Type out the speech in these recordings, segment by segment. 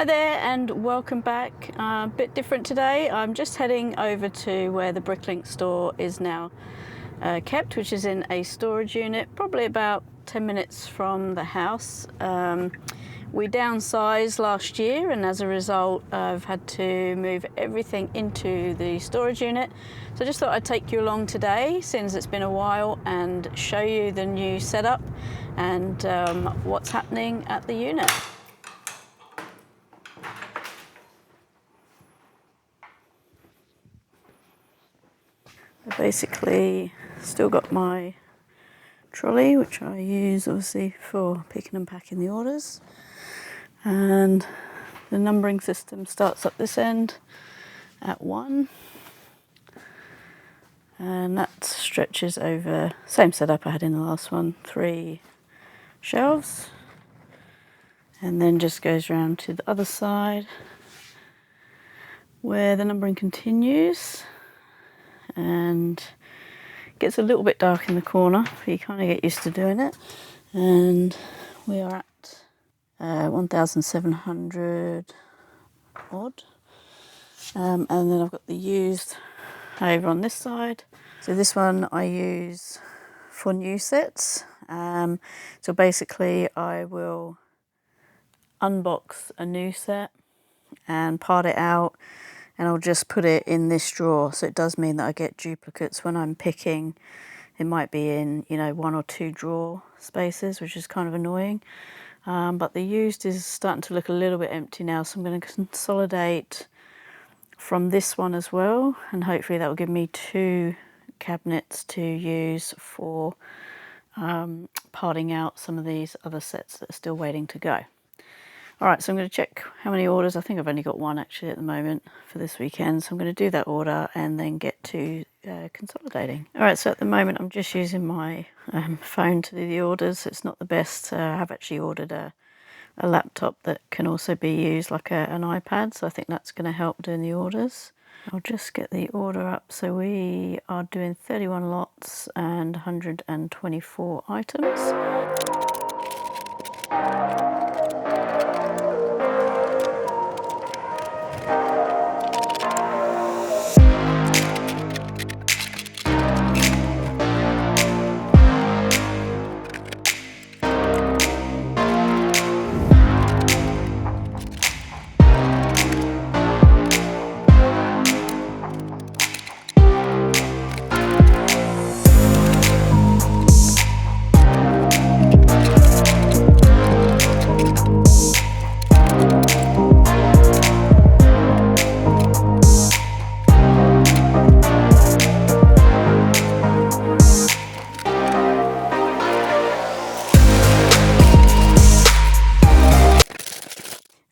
Hi there and welcome back. A bit different today. I'm just heading over to where the Bricklink store is now kept, which is in a storage unit, probably about 10 minutes from the house. We downsized last year, and as a result I've had to move everything into the storage unit. So I just thought I'd take you along today, since it's been a while, and show you the new setup and what's happening at the unit. I basically still got my trolley, which I use obviously for picking and packing the orders, and the numbering system starts up this end at 1, and that stretches over, same setup I had in the last one, 3 shelves, and then just goes around to the other side where the numbering continues, and gets a little bit dark in the corner, but you kind of get used to doing it. And we are at 1,700 odd, and then I've got the used over on this side. So this one I use for new sets. So basically I will unbox a new set and part it out, and I'll just put it in this drawer. So it does mean that I get duplicates when I'm picking. It might be in, 1 or 2 drawer spaces, which is kind of annoying. But the used is starting to look a little bit empty now, so I'm going to consolidate from this one as well, and hopefully that will give me 2 cabinets to use for parting out some of these other sets that are still waiting to go. Alright, so I'm going to check how many orders. I think I've only got 1 actually at the moment for this weekend, so I'm going to do that order and then get to consolidating. Alright, so at the moment I'm just using my phone to do the orders. It's not the best. I have actually ordered a laptop that can also be used like an iPad, so I think that's going to help doing the orders. I'll just get the order up. So we are doing 31 lots and 124 items.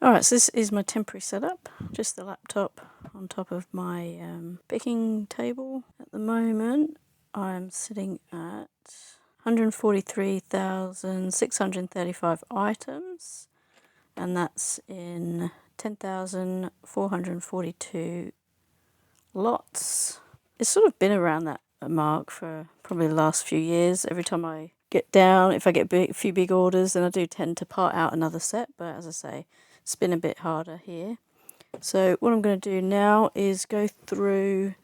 Alright, so this is my temporary setup, just the laptop on top of my picking table. At the moment I'm sitting at 143,635 items, and that's in 10,442 lots. It's sort of been around that mark for probably the last few years. Every time I get down, if I get a few big orders, then I do tend to part out another set, but as I say, it's been a bit harder here. So what I'm going to do now is go through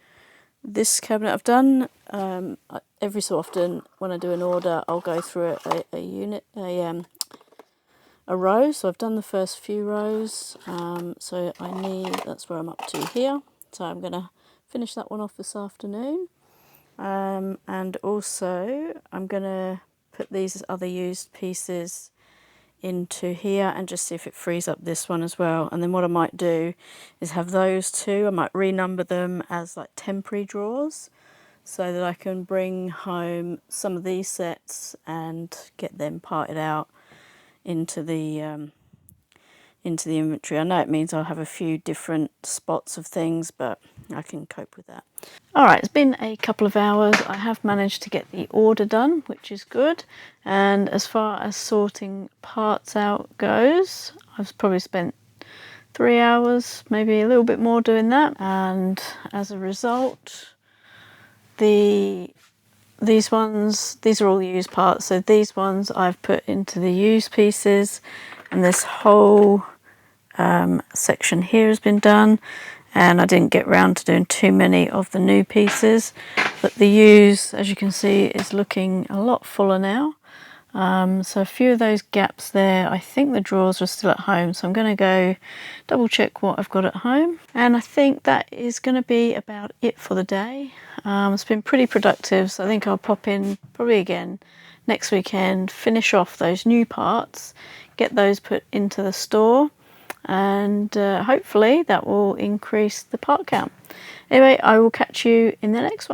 this cabinet. I've done every so often when I do an order, I'll go through a row. So I've done the first few rows. So that's where I'm up to here. So I'm going to finish that one off this afternoon. And also I'm going to put these other used pieces into here and just see if it frees up this one as well. And then what I might do is have those 2, I might renumber them as like temporary drawers, so that I can bring home some of these sets and get them parted out into the inventory. I know it means I'll have a few different spots of things, but I can cope with that. Alright, it's been a couple of hours. I have managed to get the order done, which is good. And as far as sorting parts out goes, I've probably spent 3 hours, maybe a little bit more doing that. And as a result, these are all used parts. So these ones I've put into the used pieces, and this whole section here has been done, and I didn't get round to doing too many of the new pieces, but the use, as you can see, is looking a lot fuller now. So a few of those gaps there, I think the drawers are still at home, so I'm going to go double check what I've got at home. And I think that is going to be about it for the day. It's been pretty productive, so I think I'll pop in probably again next weekend, finish off those new parts, get those put into the store, and hopefully that will increase the part count. Anyway, I will catch you in the next one.